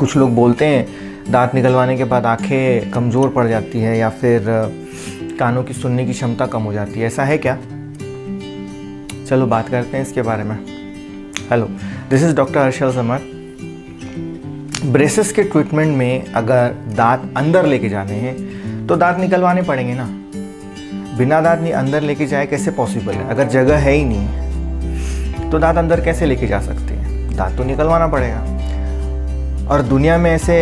कुछ लोग बोलते हैं दांत निकलवाने के बाद आंखें कमज़ोर पड़ जाती है या फिर कानों की सुनने की क्षमता कम हो जाती है। ऐसा है क्या? चलो बात करते हैं इसके बारे में। Hello, this is doctor Harshal summer. Braces के ट्रीटमेंट में अगर दांत अंदर लेके जाने हैं तो दांत निकलवाने पड़ेंगे ना। बिना दांत अंदर लेके जाए कैसे पॉसिबल है? अगर जगह है ही नहीं तो दांत अंदर कैसे लेके जा सकते हैं? दांत तो निकलवाना पड़ेगा। और दुनिया में ऐसे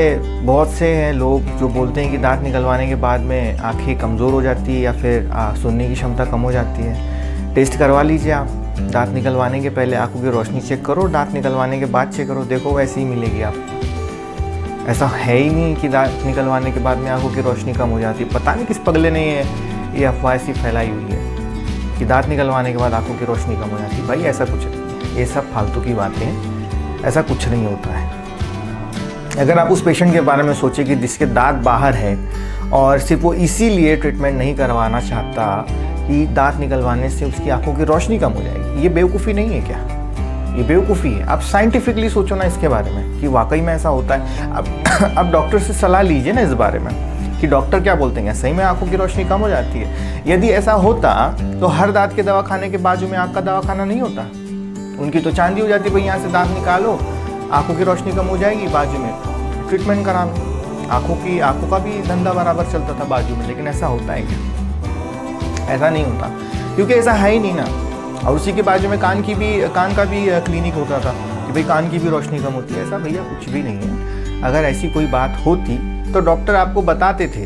बहुत से हैं लोग जो बोलते हैं कि दांत निकलवाने के बाद में आंखें कमज़ोर हो जाती है या फिर सुनने की क्षमता कम हो जाती है। टेस्ट करवा लीजिए आप। दांत निकलवाने के पहले आंखों की रोशनी चेक करो, दांत निकलवाने के बाद चेक करो, देखो वैसे ही मिलेगी आपको। ऐसा है ही नहीं कि दांत निकलवाने के बाद में आंखों की रोशनी कम हो जाती है। पता नहीं किस पगले ने ये अफवाह ऐसी फैलाई हुई है कि दांत निकलवाने के बाद आंखों की रोशनी कम हो जाती है। भाई ऐसा कुछ नहीं, ये सब फालतू की बातें हैं, ऐसा कुछ नहीं होता है। अगर आप उस पेशेंट के बारे में सोचें कि जिसके दांत बाहर है और सिर्फ वो इसीलिए ट्रीटमेंट नहीं करवाना चाहता कि दांत निकलवाने से उसकी आंखों की रोशनी कम हो जाएगी, ये बेवकूफ़ी नहीं है क्या? ये बेवकूफ़ी है। आप साइंटिफिकली सोचो ना इसके बारे में कि वाकई में ऐसा होता है। अब डॉक्टर से सलाह लीजिए ना इस बारे में कि डॉक्टर क्या बोलते हैं, सही में आंखों की रोशनी कम हो जाती है? यदि ऐसा होता तो हर दांत के दवाखाने के बाजू में आँख का दवाखाना नहीं होता। उनकी तो चांदी हो जाती, भाई यहाँ से दांत निकालो, आंखों की रोशनी कम हो जाएगी, बाजू में ट्रीटमेंट करा लो। आंखों का भी धंधा बराबर चलता था बाजू में। लेकिन ऐसा होता है क्या? ऐसा नहीं होता, क्योंकि ऐसा है ही नहीं ना। और उसी के बाजू में कान का भी क्लिनिक होता था कि भाई कान की भी रोशनी कम होती है। ऐसा भैया कुछ भी नहीं है। अगर ऐसी कोई बात होती तो डॉक्टर आपको बताते थे